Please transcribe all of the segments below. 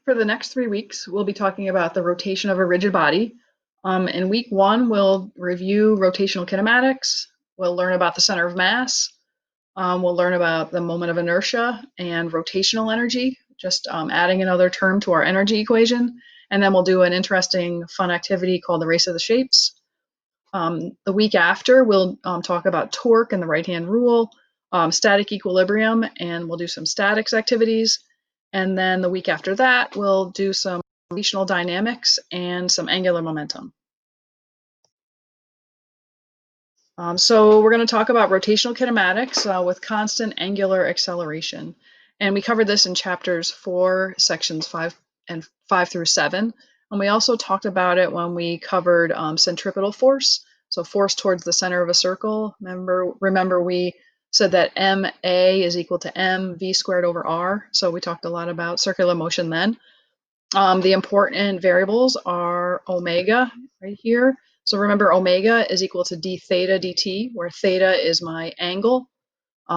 For the next 3 weeks, we'll be talking about the rotation of a rigid body. In week 1, we'll review rotational kinematics. We'll learn about the center of mass. We'll learn about the moment of inertia and rotational energy, just adding another term to our energy equation. And then we'll do an interesting, fun activity called the race of the shapes. The week after, we'll talk about torque and the right-hand rule, static equilibrium, and we'll do some statics activities. And then the week after that, we'll do some rotational dynamics and some angular momentum. So we're going to talk about rotational kinematics with constant angular acceleration. And we covered this in chapters 4, sections 5 through 7. And we also talked about it when we covered centripetal force, so force towards the center of a circle. Remember we said that ma is equal to mv squared over r. So we talked a lot about circular motion then. The important variables are omega right here. So remember, omega is equal to d theta dt, where theta is my angle.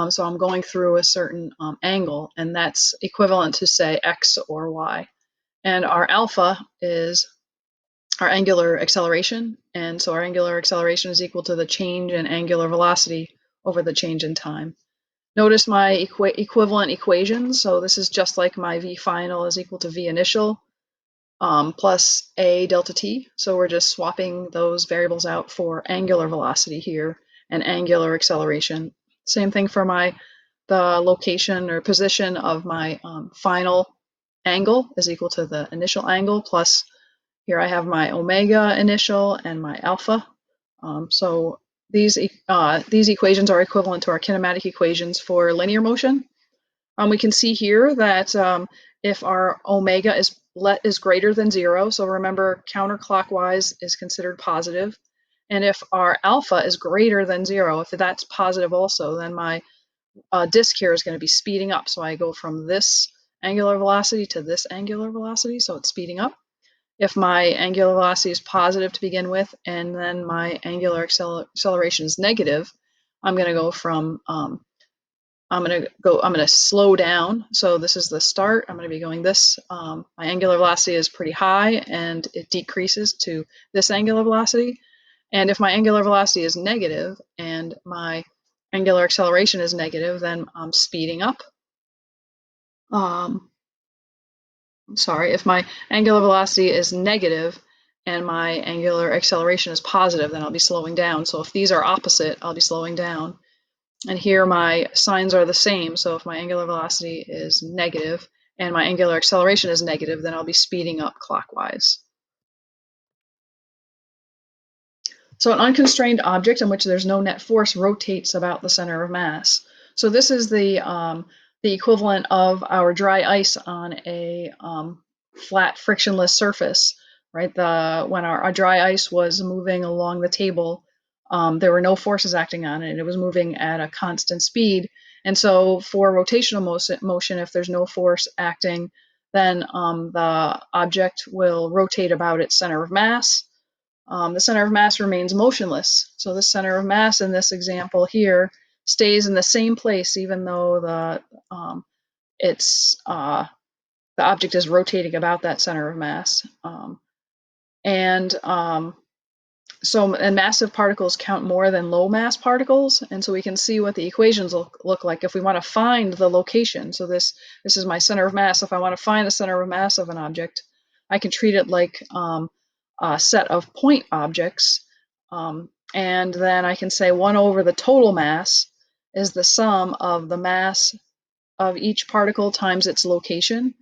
So I'm going through a certain angle, and that's equivalent to, say, x or y. And our alpha is our angular acceleration, and so our angular acceleration is equal to the change in angular velocity over the change in time. Notice my equivalent equations. So this is just like my v final is equal to v initial plus a delta t. So we're just swapping those variables out for angular velocity here and angular acceleration. Same thing for the location or position of my final angle is equal to the initial angle, plus here I have my omega initial and my alpha. So these equations are equivalent to our kinematic equations for linear motion. We can see here that if our omega is greater than 0, so remember counterclockwise is considered positive, and if our alpha is greater than 0, if that's positive also, then my disk here is going to be speeding up. So I go from this angular velocity to this angular velocity, so it's speeding up. If my angular velocity is positive to begin with, and then my angular acceleration is negative, I'm going to go from I'm going to slow down. So this is the start. I'm going to be going this. My angular velocity is pretty high, and it decreases to this angular velocity. And if my angular velocity is negative and my angular acceleration is negative, then I'm speeding up. Sorry, if my angular velocity is negative and my angular acceleration is positive, then I'll be slowing down. So if these are opposite, I'll be slowing down. And here my signs are the same. So if my angular velocity is negative and my angular acceleration is negative, then I'll be speeding up clockwise. So an unconstrained object in which there's no net force rotates about the center of mass. So this is the equivalent of our dry ice on a flat frictionless surface, right? When our dry ice was moving along the table, there were no forces acting on it. It was moving at a constant speed. And so for rotational motion, if there's no force acting, then the object will rotate about its center of mass. The center of mass remains motionless. So the center of mass in this example here stays in the same place, even though the object is rotating about that center of mass. So massive particles count more than low mass particles, and so we can see what the equations look like if we want to find the location. So this is my center of mass. If I want to find the center of mass of an object, I can treat it like a set of point objects, and then I can say 1 over the total mass is the sum of the mass of each particle times its location,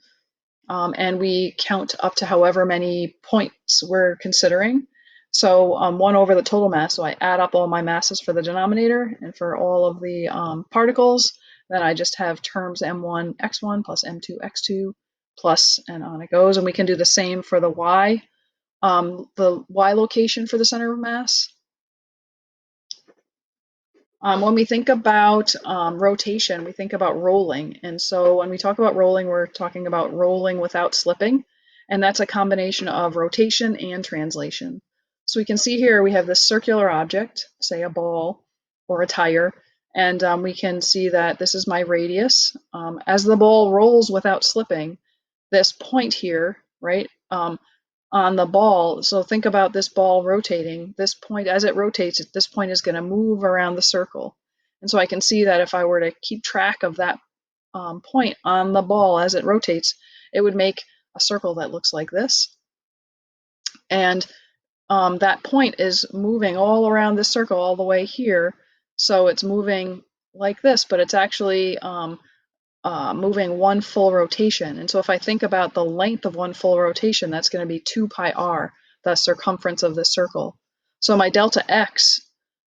and we count up to however many points we're considering. So 1 over the total mass, so I add up all my masses for the denominator, and for all of the particles, then I just have terms m1 x1 plus m2 x2 plus, and on it goes. And we can do the same for the y location for the center of mass. When we think about rotation, we think about rolling. And so when we talk about rolling, we're talking about rolling without slipping. And that's a combination of rotation and translation. So we can see here we have this circular object, say a ball or a tire, and we can see that this is my radius. As the ball rolls without slipping, this point here, right, on the ball. So think about this ball rotating. This point, as it rotates, this point is going to move around the circle. And so I can see that if I were to keep track of that point on the ball as it rotates, it would make a circle that looks like this. And that point is moving all around this circle all the way here. So it's moving like this, but it's actually moving one full rotation. And so if I think about the length of one full rotation, that's going to be 2 pi r, the circumference of this circle. So my delta x,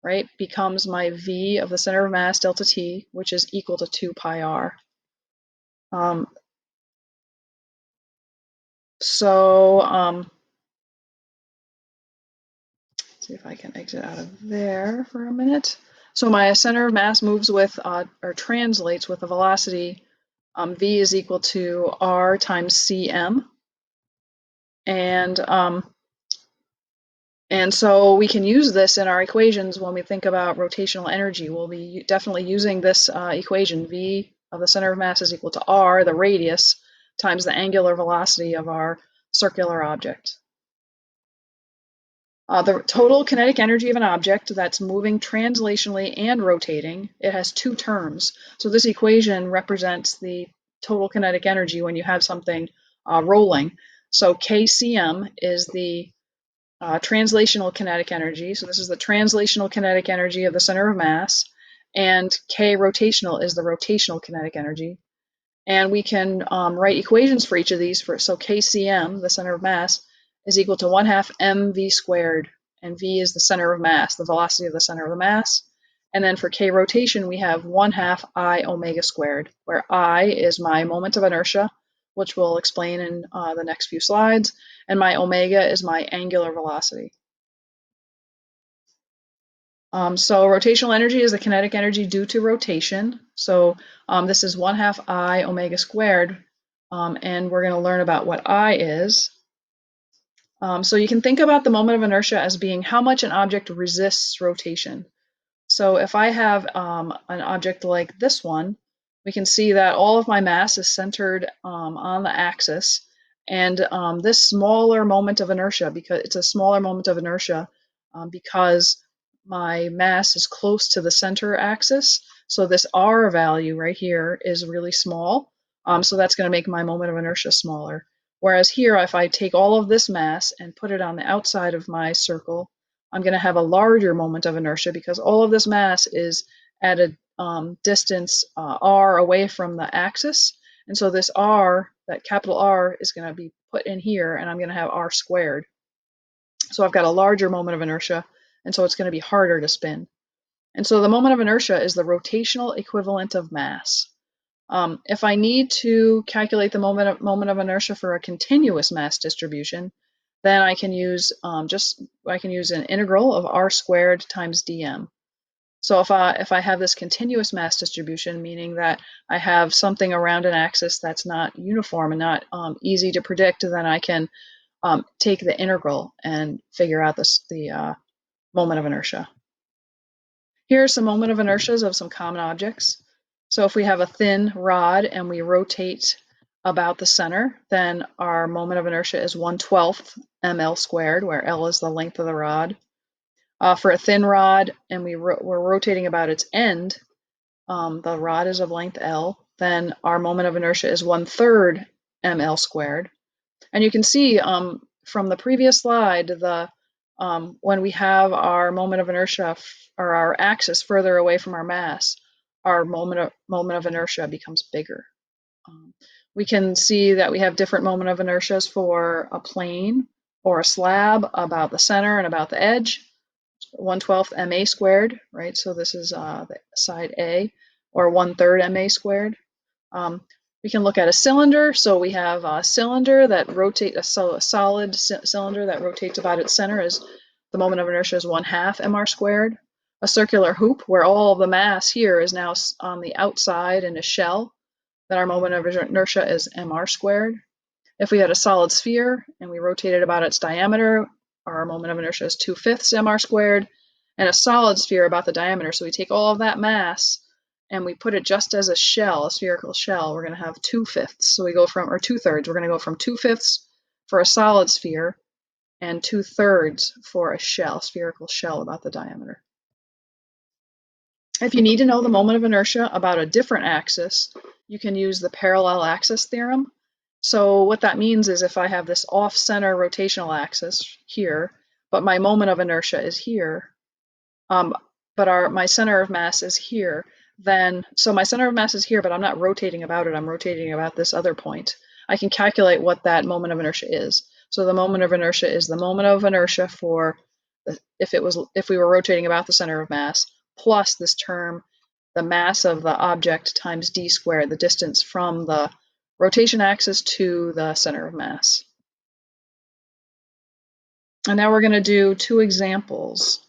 right, becomes my v of the center of mass, delta t, which is equal to 2 pi r. See if I can exit out of there for a minute. So my center of mass moves with, or translates with a velocity, v is equal to r times cm. And so we can use this in our equations when we think about rotational energy. We'll be definitely using this equation, v of the center of mass is equal to r, the radius, times the angular velocity of our circular object. The total kinetic energy of an object that's moving translationally and rotating, it has two terms. So this equation represents the total kinetic energy when you have something rolling. So kcm is the translational kinetic energy. So this is the translational kinetic energy of the center of mass. And k rotational is the rotational kinetic energy. And we can write equations for each of these. So kcm, the center of mass, is equal to 1/2 mv squared, and v is the center of mass, the velocity of the center of the mass. And then for k rotation, we have 1/2 I omega squared, where I is my moment of inertia, which we'll explain in the next few slides, and my omega is my angular velocity. So rotational energy is the kinetic energy due to rotation. So this is 1/2 I omega squared, and we're going to learn about what I is. So you can think about the moment of inertia as being how much an object resists rotation. So if I have an object like this one, we can see that all of my mass is centered on the axis, and this smaller moment of inertia, because it's a smaller moment of inertia because my mass is close to the center axis, so this r value right here is really small, so that's going to make my moment of inertia smaller. Whereas here, if I take all of this mass and put it on the outside of my circle, I'm going to have a larger moment of inertia because all of this mass is at a distance r away from the axis. And so this r, that capital R, is going to be put in here, and I'm going to have r squared. So I've got a larger moment of inertia, and so it's going to be harder to spin. And so the moment of inertia is the rotational equivalent of mass. If I need to calculate the moment of inertia for a continuous mass distribution, then I can use an integral of r squared times dm. So if I have this continuous mass distribution, meaning that I have something around an axis that's not uniform and not easy to predict, then I can take the integral and figure out the moment of inertia. Here are some moment of inertias of some common objects. So if we have a thin rod and we rotate about the center, then our moment of inertia is 1/12 ml squared, where L is the length of the rod. For a thin rod and we're rotating about its end, the rod is of length L, then our moment of inertia is 1/3 ml squared. And you can see from the previous slide, when we have our moment of inertia or our axis further away from our mass, our moment of inertia becomes bigger. We can see that we have different moment of inertias for a plane or a slab about the center and about the edge. 1/12 ma squared, right? So this is the side A, or 1/3 ma squared. We can look at a cylinder. So we have a cylinder that rotates, a solid cylinder that rotates about its center, is the moment of inertia is 1/2 mr squared. A circular hoop where all the mass here is now on the outside in a shell, then our moment of inertia is mr squared. If we had a solid sphere and we rotated about its diameter, our moment of inertia is 2/5 mr squared, and a solid sphere about the diameter. So we take all of that mass and we put it just as a shell, a spherical shell, we're going to have 2/5. So we go from, or 2/3, we're going to go from 2/5 for a solid sphere and 2/3 for a shell, spherical shell about the diameter. If you need to know the moment of inertia about a different axis, you can use the parallel axis theorem. So what that means is if I have this off-center rotational axis here, but my moment of inertia is here, but my center of mass is here, then, so my center of mass is here, but I'm not rotating about it, I'm rotating about this other point. I can calculate what that moment of inertia is. So the moment of inertia is the moment of inertia for, if we were rotating about the center of mass, plus this term, the mass of the object times d squared, the distance from the rotation axis to the center of mass. And now we're going to do two examples.